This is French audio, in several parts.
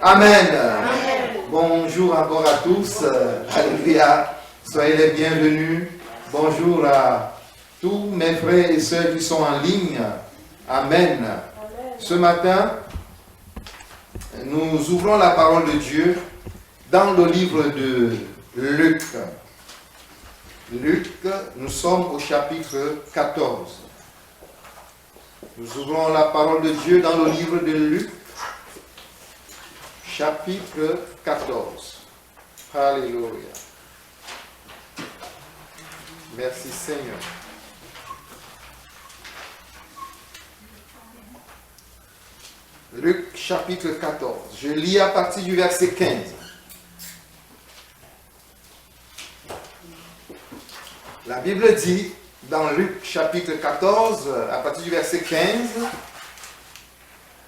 Amen. Bonjour encore à tous. Alléluia. Soyez les bienvenus. Bonjour à tous mes frères et sœurs qui sont en ligne. Amen. Ce matin, nous ouvrons la parole de Dieu dans le livre de Luc. Luc, nous sommes au chapitre 14. Nous ouvrons la parole de Dieu dans le livre de Luc, chapitre 14. Alléluia. Merci Seigneur. Luc, chapitre 14. Je lis à partir du verset 15. La Bible dit, dans Luc chapitre 14, à partir du verset 15,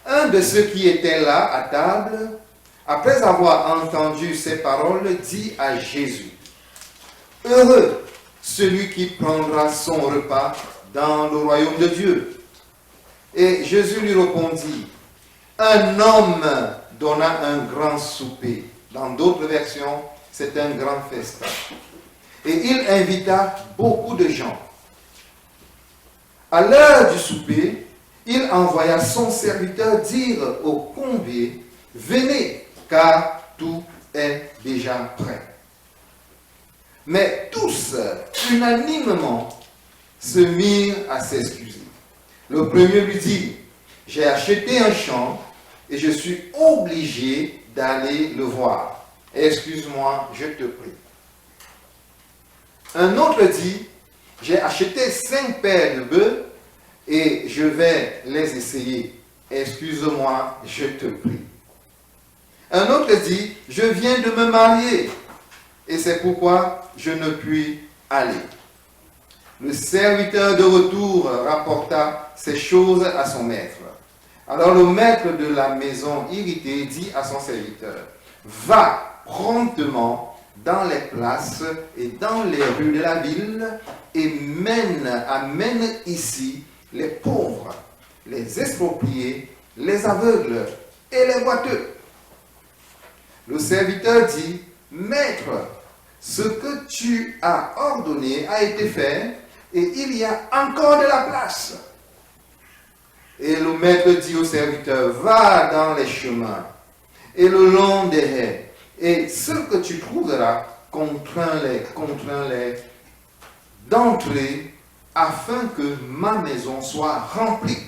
un de ceux qui étaient là à table, après avoir entendu ces paroles, dit à Jésus, « Heureux celui qui prendra son repas dans le royaume de Dieu. » Et Jésus lui répondit, « Un homme donna un grand souper. » Dans d'autres versions, c'est un grand festin. Et il invita beaucoup de gens. À l'heure du souper, il envoya son serviteur dire aux conviés, « Venez, car tout est déjà prêt. » Mais tous, unanimement, se mirent à s'excuser. Le premier lui dit, « J'ai acheté un champ et je suis obligé d'aller le voir. Excuse-moi, je te prie. » Un autre dit, « J'ai acheté 5 paires de bœufs et je vais les essayer. Excuse-moi, je te prie. » Un autre dit, « Je viens de me marier et c'est pourquoi je ne puis aller. » Le serviteur de retour rapporta ces choses à son maître. Alors le maître de la maison irrité dit à son serviteur, « Va promptement dans les places et dans les rues de la ville et amène ici les pauvres, les expropriés, les aveugles et les boiteux. » Le serviteur dit, « Maître, ce que tu as ordonné a été fait et il y a encore de la place. » Et le maître dit au serviteur, « Va dans les chemins et le long des haies, et ce que tu trouveras, contrains-les d'entrer, afin que ma maison soit remplie.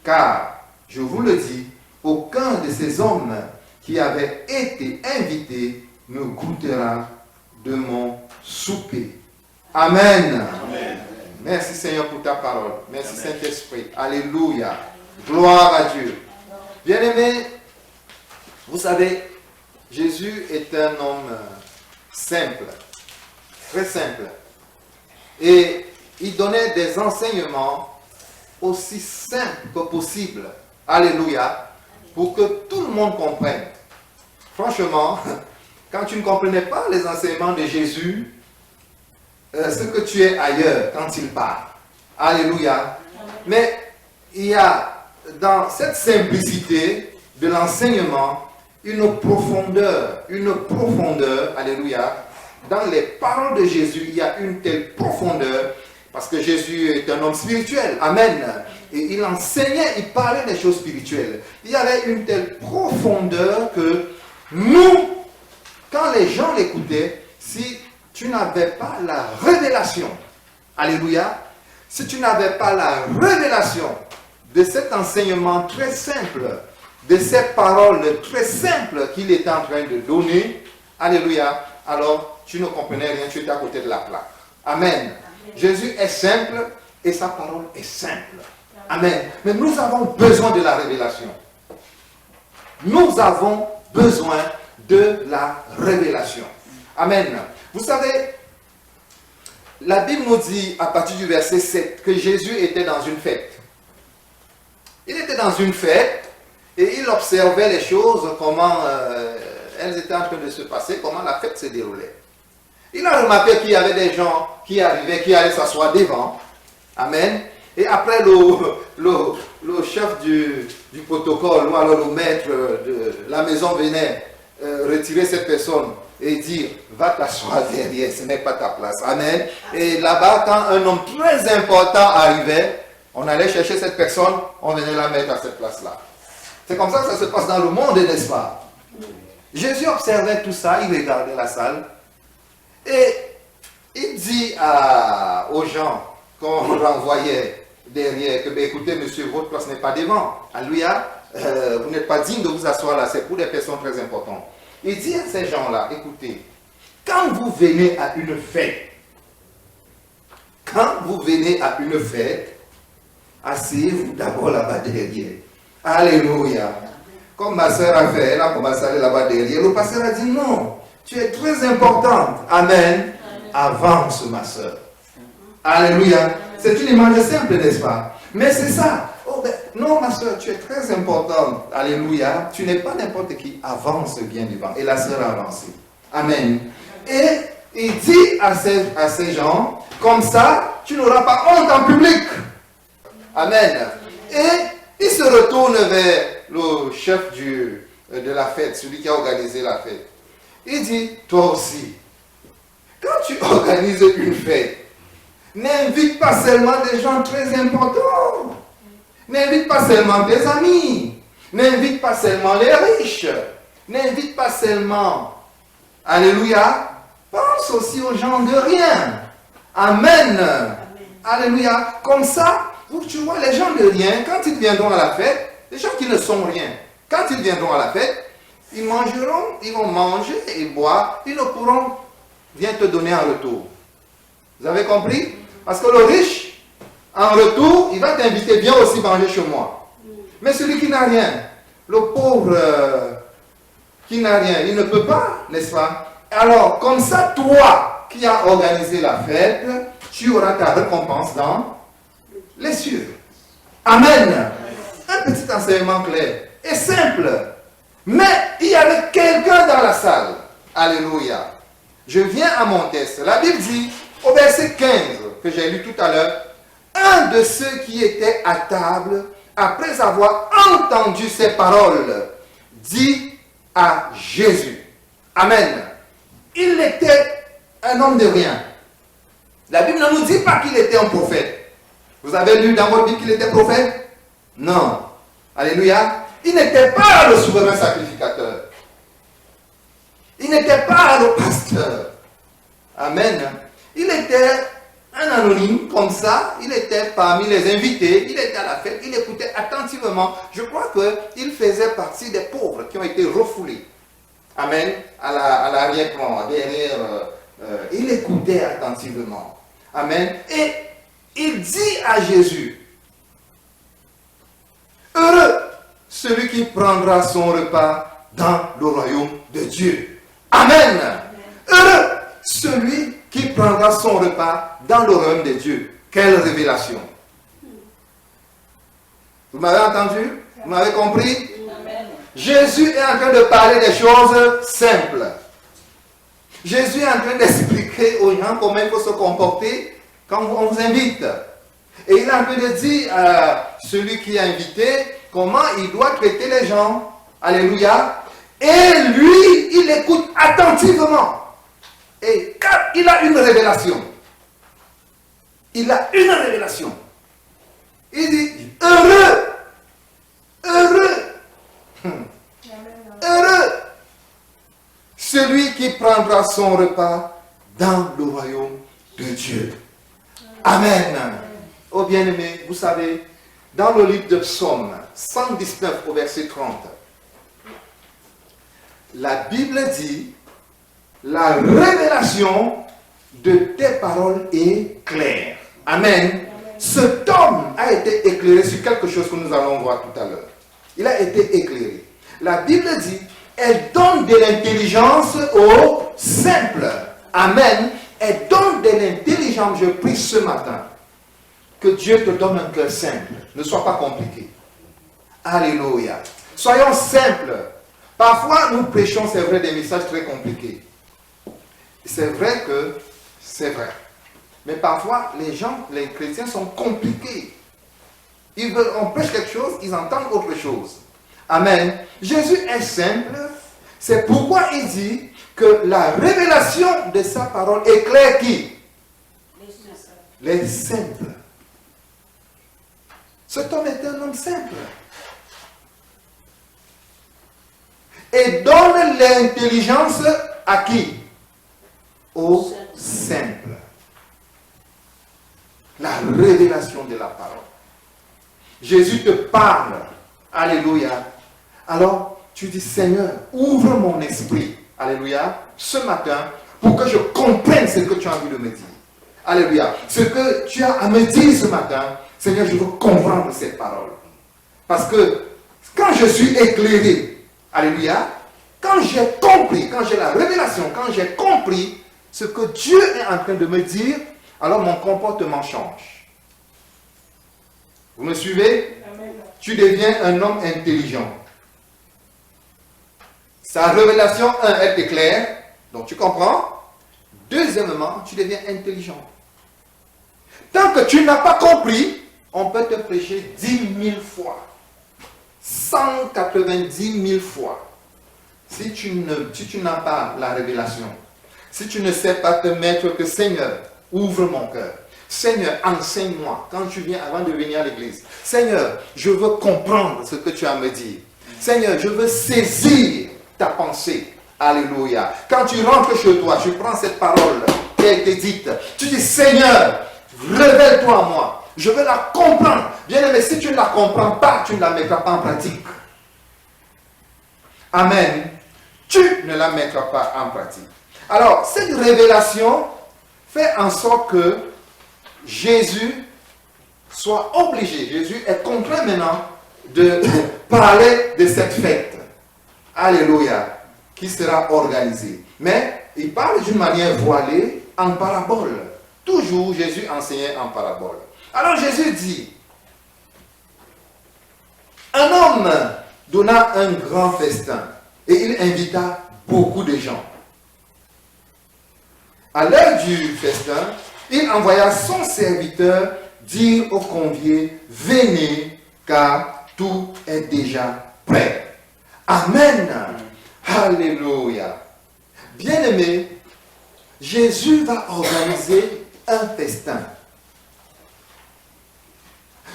Car, je vous le dis, aucun de ces hommes qui avaient été invités ne goûtera de mon souper. » Amen. Amen. Merci Seigneur pour ta parole. Merci Saint-Esprit. Alléluia. Gloire à Dieu. Bien-aimés, vous savez, Jésus est un homme simple, très simple. Et il donnait des enseignements aussi simples que possible. Alléluia. Pour que tout le monde comprenne. Franchement, quand tu ne comprenais pas les enseignements de Jésus, ce que tu es ailleurs quand il parle. Alléluia. Mais il y a dans cette simplicité de l'enseignement une profondeur, alléluia. Dans les paroles de Jésus, il y a une telle profondeur, parce que Jésus est un homme spirituel. Amen. Et il enseignait, il parlait des choses spirituelles. Il y avait une telle profondeur que nous, quand les gens l'écoutaient, si tu n'avais pas la révélation, alléluia, si tu n'avais pas la révélation de cet enseignement très simple, de ces paroles très simples qu'il était en train de donner, alléluia, alors tu ne comprenais rien, tu étais à côté de la plaque. Amen. Amen. Jésus est simple et sa parole est simple. Amen. Mais nous avons besoin de la révélation. Nous avons besoin de la révélation. Amen. Vous savez, la Bible nous dit à partir du verset 7 que Jésus était dans une fête. Il était dans une fête et il observait les choses, comment elles étaient en train de se passer, comment la fête se déroulait. Il a remarqué qu'il y avait des gens qui arrivaient, qui allaient s'asseoir devant. Amen. Et après, le chef du protocole, ou alors le maître de la maison venait retirer cette personne et dire, va t'asseoir derrière, ce n'est pas ta place. Amen. Et là-bas, quand un homme très important arrivait, on allait chercher cette personne, on venait la mettre à cette place-là. C'est comme ça que ça se passe dans le monde, n'est-ce pas? Jésus observait tout ça, il regardait la salle, et il dit aux gens qu'on renvoyait derrière que, écoutez, monsieur, votre place n'est pas devant. Alléluia, vous n'êtes pas digne de vous asseoir là, c'est pour des personnes très importantes. Il dit à ces gens-là, écoutez, quand vous venez à une fête, asseyez-vous d'abord là-bas derrière. Alléluia. Comme ma soeur a fait, elle a commencé à aller là-bas derrière. Le pasteur a dit, non, tu es très importante. Amen. Avance, ma soeur. Alléluia. C'est une image simple, n'est-ce pas? Mais c'est ça. Oh, ben, non, ma soeur, tu es très importante. Alléluia. Tu n'es pas n'importe qui. Avance bien devant. Et la soeur a avancé. Amen. Et il dit à ces gens, comme ça, tu n'auras pas honte en public. Amen. Et il se retourne vers le chef de la fête, celui qui a organisé la fête. Il dit, toi aussi, quand tu organises une fête, n'invite pas seulement des gens très importants. N'invite pas seulement tes amis. N'invite pas seulement les riches. N'invite pas seulement, alléluia, pense aussi aux gens de rien. Amen. Alléluia. Comme ça, tu vois, les gens de rien, quand ils viendront à la fête, les gens qui ne sont rien, quand ils viendront à la fête, ils mangeront, ils vont manger et boire, ils ne pourront rien te donner en retour. Vous avez compris? Parce que le riche, en retour, il va t'inviter, viens aussi manger chez moi. Mais celui qui n'a rien, le pauvre qui n'a rien, il ne peut pas, n'est-ce pas? Alors, comme ça, toi qui as organisé la fête, tu auras ta récompense dans les cieux. Amen. Un petit enseignement clair et simple. Mais il y avait quelqu'un dans la salle. Alléluia. Je viens à mon texte. La Bible dit, au verset 15, que j'ai lu tout à l'heure, un de ceux qui étaient à table, après avoir entendu ces paroles, dit à Jésus. Amen. Il était un homme de rien. La Bible ne nous dit pas qu'il était un prophète. Vous avez lu dans votre Bible qu'il était prophète? Non. Alléluia. Il n'était pas le souverain sacrificateur. Il n'était pas le pasteur. Amen. Il était un anonyme comme ça. Il était parmi les invités. Il était à la fête. Il écoutait attentivement. Je crois qu'il faisait partie des pauvres qui ont été refoulés. Amen. À l'arrière-plan, derrière. Il écoutait attentivement. Amen. Et il dit à Jésus, heureux celui qui prendra son repas dans le royaume de Dieu. Amen. Heureux celui qui prendra son repas dans le royaume de Dieu. Quelle révélation. Vous m'avez entendu? Vous m'avez compris? Amen. Jésus est en train de parler des choses simples. Jésus est en train d'expliquer aux gens comment il faut se comporter quand on vous invite. Et il est en train de dire à celui qui est invité comment il doit traiter les gens. Alléluia. Et lui, il écoute attentivement. Et quand il a une révélation, il dit, heureux, celui qui prendra son repas dans le royaume de Dieu. Amen. Oh bien-aimés, vous savez, dans le livre de Psaume 119 au verset 30, la Bible dit, la révélation de tes paroles est claire. Amen. Cet homme a été éclairé sur quelque chose que nous allons voir tout à l'heure. Il a été éclairé. La Bible dit, elle donne de l'intelligence aux simples. Amen. Elle donne de l'intelligence. Je prie ce matin que Dieu te donne un cœur simple. Ne sois pas compliqué. Alléluia. Soyons simples. Parfois, nous prêchons, c'est vrai, des messages très compliqués. C'est vrai que c'est vrai. Mais parfois, les gens, les chrétiens sont compliqués. On prêche quelque chose, ils entendent autre chose. Amen. Jésus est simple. C'est pourquoi il dit que la révélation de sa parole éclaire qui? Les simples. Cet homme est un homme simple. Et donne l'intelligence à qui? Aux simples. La révélation de la parole. Jésus te parle. Alléluia. Alors, tu dis, Seigneur, ouvre mon esprit. Alléluia. Ce matin, pour que je comprenne ce que tu as envie de me dire. Alléluia. Ce que tu as à me dire ce matin, Seigneur, je veux comprendre cette parole. Parce que quand je suis éclairé, alléluia, quand j'ai compris, quand j'ai la révélation, quand j'ai compris ce que Dieu est en train de me dire, alors mon comportement change. Vous me suivez? Amen. Tu deviens un homme intelligent. Sa révélation, elle est claire, donc tu comprends. Deuxièmement, tu deviens intelligent. Tant que tu n'as pas compris, on peut te prêcher 10 000 fois. 190 000 fois. Si tu n'as pas la révélation, si tu ne sais pas te mettre que Seigneur, ouvre mon cœur. Seigneur, enseigne-moi quand tu viens avant de venir à l'église. Seigneur, je veux comprendre ce que tu as à me dire. Seigneur, je veux saisir ta pensée. Alléluia. Quand tu rentres chez toi, tu prends cette parole qui a été dite. Tu dis, Seigneur, révèle-toi à moi. Je veux la comprendre. Bien-aimé, si tu ne la comprends pas, tu ne la mettras pas en pratique. Amen. Tu ne la mettras pas en pratique. Alors, cette révélation fait en sorte que Jésus soit obligé, Jésus est contraint maintenant de parler de cette fête. Alléluia. Qui sera organisée. Mais il parle d'une manière voilée, en parabole. Toujours Jésus enseignait en parabole. Alors Jésus dit, un homme donna un grand festin et il invita beaucoup de gens. À l'heure du festin, il envoya son serviteur dire aux conviés, venez car tout est déjà prêt. Amen. Alléluia. Bien-aimé, Jésus va organiser un festin.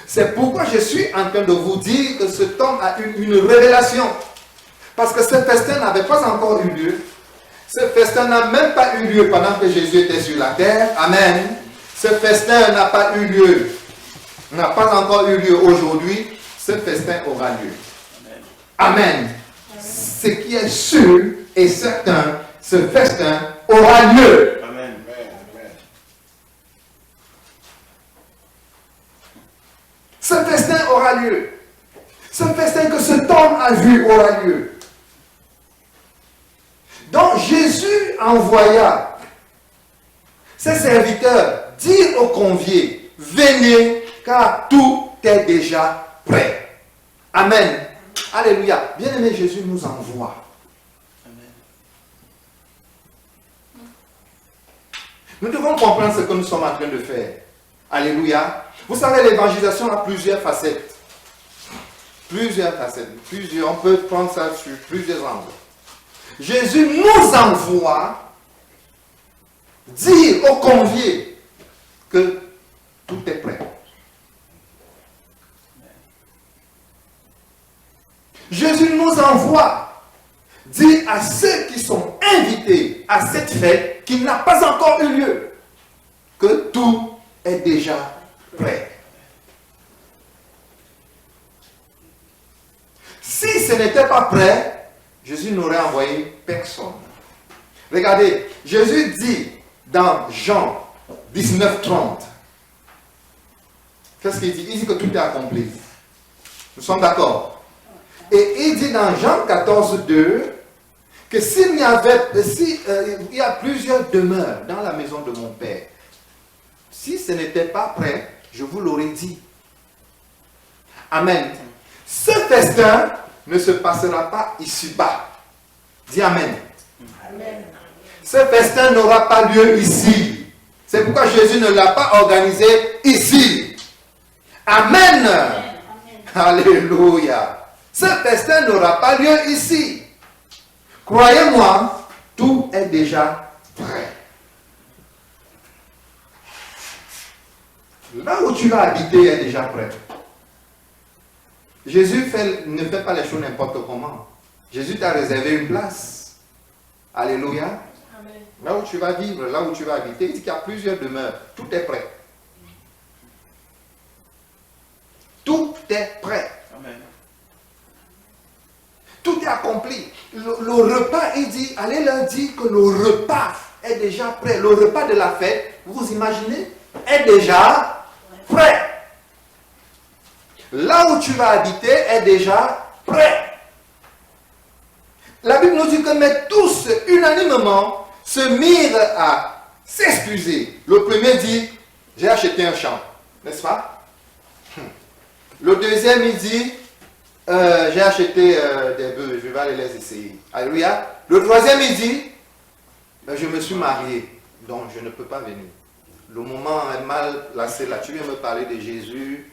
C'est pourquoi je suis en train de vous dire que cet homme a eu une révélation. Parce que ce festin n'avait pas encore eu lieu. Ce festin n'a même pas eu lieu pendant que Jésus était sur la terre. Amen. Ce festin n'a pas eu lieu. N'a pas encore eu lieu aujourd'hui. Ce festin aura lieu. Amen. Ce qui est sûr et certain, ce festin aura lieu. Amen. Ce festin aura lieu. Ce festin que cet homme a vu aura lieu. Donc Jésus envoya ses serviteurs dire aux conviés, venez car tout est déjà prêt. Amen. Alléluia. Bien-aimé, Jésus nous envoie. Amen. Nous devons comprendre ce que nous sommes en train de faire. Alléluia. Vous savez, l'évangélisation a plusieurs facettes. Plusieurs facettes. On peut prendre ça sur plusieurs angles. Jésus nous envoie dire aux conviés que tout est prêt. Jésus nous envoie dire à ceux qui sont invités à cette fête qui n'a pas encore eu lieu que tout est déjà prêt. Si ce n'était pas prêt, Jésus n'aurait envoyé personne. Regardez, Jésus dit dans Jean 19:30, qu'est-ce qu'il dit? Il dit que tout est accompli. Nous sommes d'accord? Et il dit dans Jean 14:2 que s'il y a plusieurs demeures dans la maison de mon Père, si ce n'était pas prêt, je vous l'aurais dit. Amen. Ce festin ne se passera pas ici-bas. Dis Amen. Amen. Ce festin n'aura pas lieu ici. C'est pourquoi Jésus ne l'a pas organisé ici. Amen. Alléluia. Ce festin n'aura pas lieu ici. Croyez-moi, tout est déjà prêt. Là où tu vas habiter est déjà prêt. Jésus ne fait pas les choses n'importe comment. Jésus t'a réservé une place. Alléluia. Amen. Là où tu vas vivre, là où tu vas habiter, il dit qu'il y a plusieurs demeures. Tout est prêt. Tout est prêt. Amen. Tout est accompli. Le repas, il dit, allez leur dire que le repas est déjà prêt. Le repas de la fête, vous imaginez, est déjà prêt. Là où tu vas habiter est déjà prêt. La Bible nous dit que mais tous, unanimement, se mirent à s'excuser. Le premier dit, j'ai acheté un champ, n'est-ce pas? Le deuxième, il dit, j'ai acheté des bœufs, je vais aller les essayer. Alléluia. Le troisième, il dit, je me suis marié, donc je ne peux pas venir. Le moment est mal placé là. Tu viens me parler de Jésus.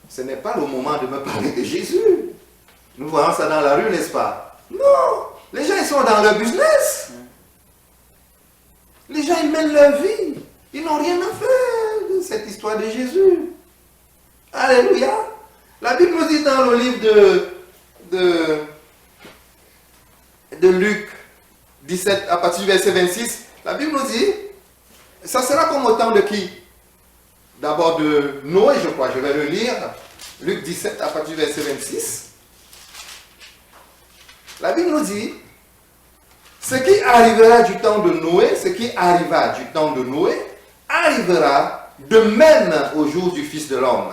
Ce n'est pas le moment de me parler de Jésus. Nous voyons ça dans la rue, n'est-ce pas? Non. Les gens, ils sont dans leur business. Les gens, ils mènent leur vie. Ils n'ont rien à faire de cette histoire de Jésus. Alléluia. La Bible nous dit dans le livre de Luc 17, à partir du verset 26, la Bible nous dit, ça sera comme au temps de qui? D'abord de Noé, je crois. Je vais le lire. Luc 17, à partir du verset 26. La Bible nous dit, ce qui arrivera du temps de Noé, ce qui arriva du temps de Noé, arrivera de même au jour du Fils de l'homme.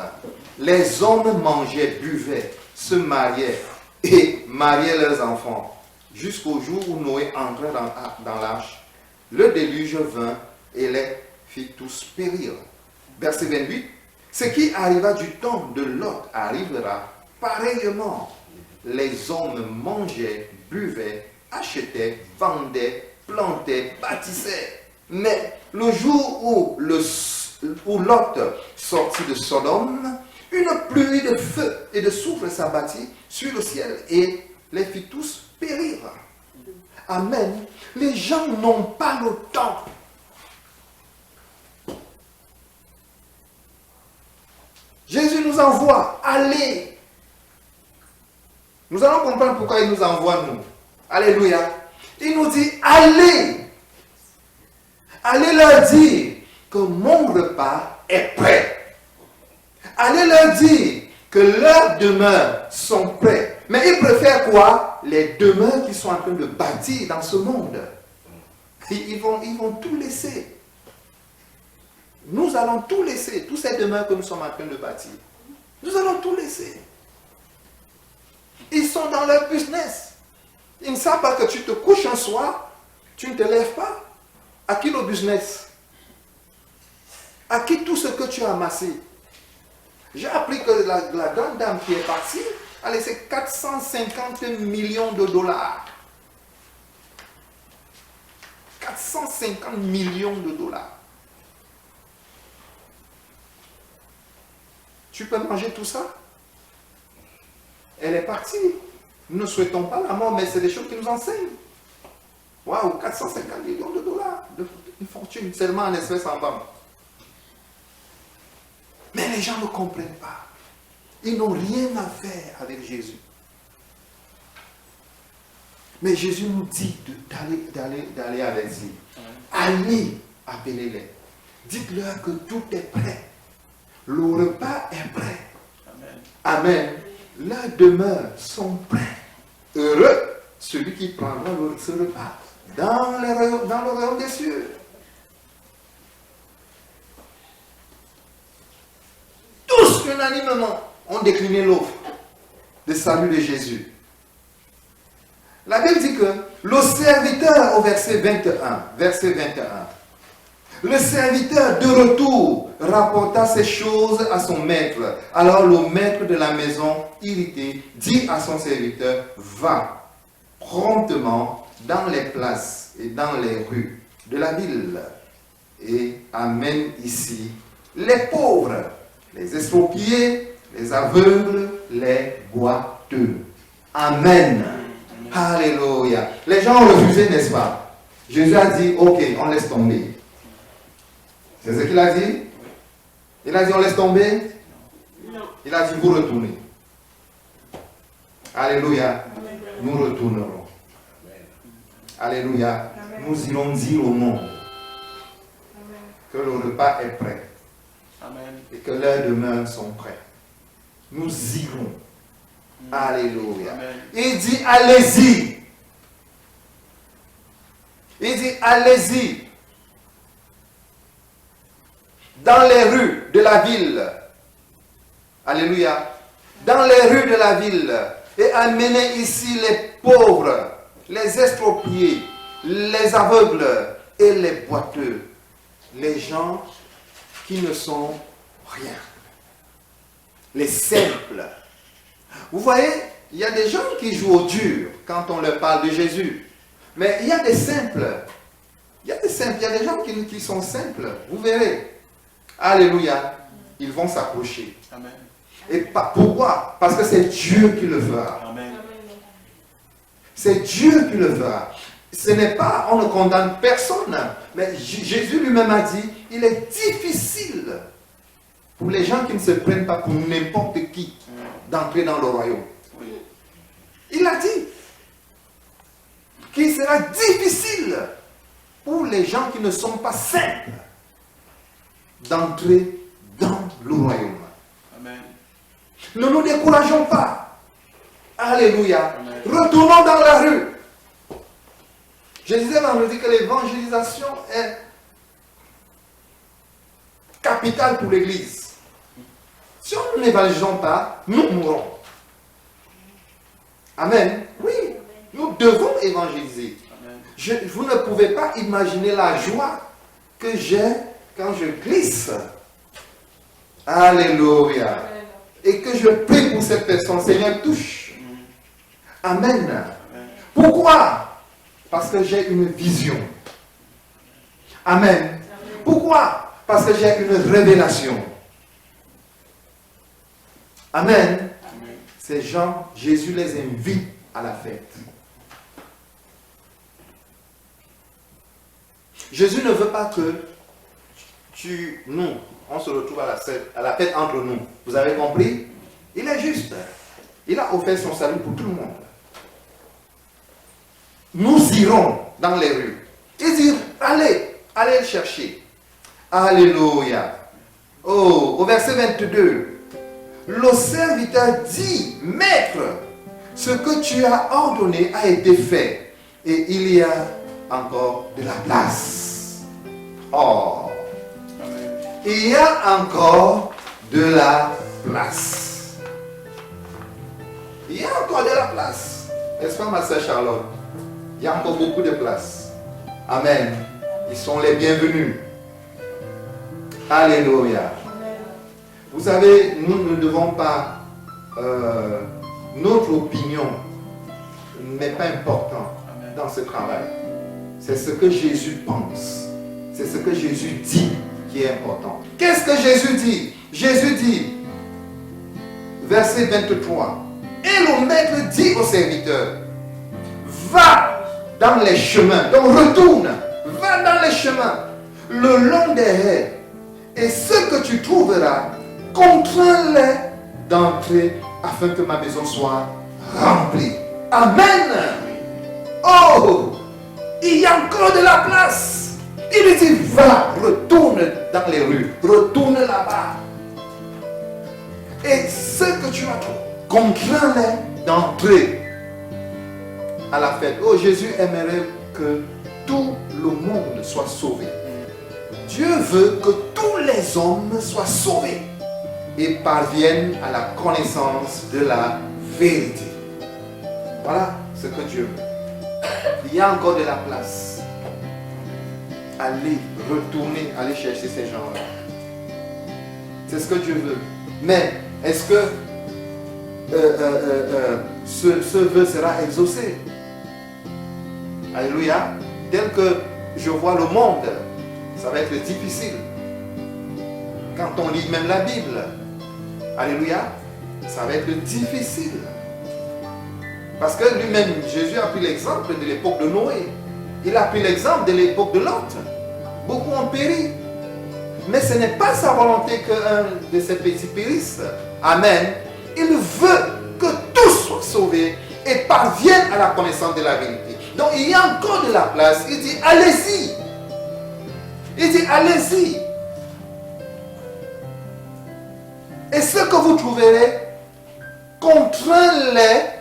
Les hommes mangeaient, buvaient, se mariaient et mariaient leurs enfants, jusqu'au jour où Noé entra dans l'arche. Le déluge vint et les fit tous périr. Verset 28. Ce qui arriva du temps de Lot arrivera pareillement. Les hommes mangeaient, buvaient, achetaient, vendaient, plantaient, bâtissaient. Mais le jour où Lot sortit de Sodome, une pluie de feu et de soufre s'abattit sur le ciel et les fit tous périr. Amen. Les gens n'ont pas le temps. Jésus nous envoie, allez. Nous allons comprendre pourquoi il nous envoie, nous. Alléluia. Il nous dit, allez. Allez leur dire que mon repas est prêt. Allez leur dire que leurs demeures sont prêtes. Mais ils préfèrent quoi? Les demeures qui sont en train de bâtir dans ce monde. Ils vont tout laisser. Nous allons tout laisser, toutes ces demeures que nous sommes en train de bâtir. Nous allons tout laisser. Ils sont dans leur business. Ils ne savent pas que tu te couches un soir, tu ne te lèves pas. À qui le business? À qui tout ce que tu as amassé? J'ai appris que la grande dame qui est partie a laissé 450 millions de dollars. 450 millions de dollars. Tu peux manger tout ça? Elle est partie. Nous ne souhaitons pas la mort, mais c'est des choses qui nous enseignent. Waouh, 450 millions de dollars, une fortune seulement en espèces en banque. Mais les gens ne comprennent pas. Ils n'ont rien à faire avec Jésus. Mais Jésus nous dit d'aller avec eux. Allez, appelez-les. Dites-leur que tout est prêt. Le repas est prêt. Amen. Amen. Leurs demeures sont prêtes. Heureux celui qui prendra ce repas dans le royaume des cieux. Tous unanimement ont décliné l'offre de salut de Jésus. La Bible dit que le serviteur, au verset 21, le serviteur de retour rapporta ces choses à son maître. Alors le maître de la maison, irrité, dit à son serviteur, va promptement dans les places et dans les rues de la ville et amène ici les pauvres, les estropiés, les aveugles, les boiteux. Amen. Alléluia. Les gens ont refusé, n'est-ce pas? Jésus a dit, ok, on laisse tomber. C'est ce qu'il a dit? Il a dit, on laisse tomber? Non. Il a dit, vous retournez. Alléluia. Nous retournerons. Alléluia. Nous irons dire au monde que le repas est prêt. Amen. Et que leurs demeures sont prêtes. Nous irons. Alléluia. Amen. Il dit allez-y. Il dit allez-y. Dans les rues de la ville. Alléluia. Dans les rues de la ville. Et amenez ici les pauvres, les estropiés, les aveugles et les boiteux. Les gens qui ne sont rien. Les simples. Vous voyez, il y a des gens qui jouent au dur quand on leur parle de Jésus. Mais il y a des simples. Il y a des simples. Il y a des gens qui sont simples. Vous verrez. Alléluia. Ils vont s'approcher. Amen. Et pourquoi? Parce que c'est Dieu qui le fera. Amen. C'est Dieu qui le fera. Ce n'est pas, on ne condamne personne. Mais Jésus lui-même a dit, il est difficile pour les gens qui ne se prennent pas pour n'importe qui d'entrer dans le royaume. Il a dit qu'il sera difficile pour les gens qui ne sont pas simples d'entrer dans le royaume. Amen. Ne nous décourageons pas. Alléluia. Amen. Retournons dans la rue. Je disais vendredi que l'évangélisation est capitale pour l'Église. Si on n'évangélisons pas, nous mourrons. Amen. Oui, nous devons évangéliser. Vous ne pouvez pas imaginer la joie que j'ai quand je glisse. Alléluia. Et que je prie pour cette personne. Seigneur, touche. Amen. Pourquoi? Parce que j'ai une vision. Amen. Pourquoi? Parce que j'ai une révélation. Amen. Ces gens, Jésus les invite à la fête. Jésus ne veut pas que nous, on se retrouve à la fête entre nous. Vous avez compris? Il est juste. Il a offert son salut pour tout le monde. Nous irons dans les rues. Il dit, allez le chercher. Alléluia. Oh, au verset 22. Le serviteur dit, Maître, ce que tu as ordonné a été fait. Et il y a encore de la place. Oh. Il y a encore de la place. Il y a encore de la place. N'est-ce pas, ma sœur Charlotte? Il y a encore beaucoup de place. Amen. Ils sont les bienvenus. Alléluia. Vous savez, nous ne devons pas... notre opinion n'est pas importante dans ce travail. C'est ce que Jésus pense. C'est ce que Jésus dit qui est important. Qu'est-ce que Jésus dit? Jésus dit, verset 23, et le maître dit au serviteur, va dans les chemins, donc retourne, va dans les chemins, le long des haies, et ce que tu trouveras, contrains-les d'entrer afin que ma maison soit remplie. Amen. Oh, il y a encore de la place. Il dit, va, retourne dans les rues, retourne là-bas. Et ce que tu as trouvé, contrains-les d'entrer à la fête. Oh, Jésus aimerait que tout le monde soit sauvé. Dieu veut que tous les hommes soient sauvés et parviennent à la connaissance de la vérité. Voilà ce que Dieu veut. Il y a encore de la place. Allez, retournez, allez chercher ces gens-là. C'est ce que Dieu veut. Mais est-ce que ce vœu sera exaucé? Alléluia. Tel que je vois le monde, ça va être difficile. Quand on lit même la Bible, alléluia, ça va être difficile. Parce que lui-même, Jésus a pris l'exemple de l'époque de Noé. Il a pris l'exemple de l'époque de Lot. Beaucoup ont péri. Mais ce n'est pas sa volonté qu'un de ses petits périsse. Amen. Il veut que tous soient sauvés et parviennent à la connaissance de la vérité. Donc il y a encore de la place. Il dit, allez-y. Il dit, allez-y. Et ce que vous trouverez, contraint-les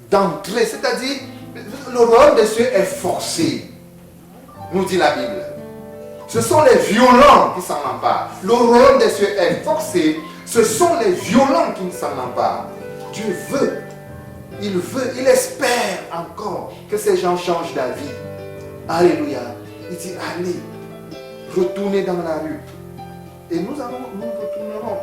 d'entrer. C'est-à-dire, le royaume des cieux est forcé, nous dit la Bible. Ce sont les violents qui s'en emparent. Le royaume des cieux est forcé. Ce sont les violents qui s'en emparent. Dieu veut, il espère encore que ces gens changent d'avis. Alléluia. Il dit, allez, retournez dans la rue. Et nous retournerons.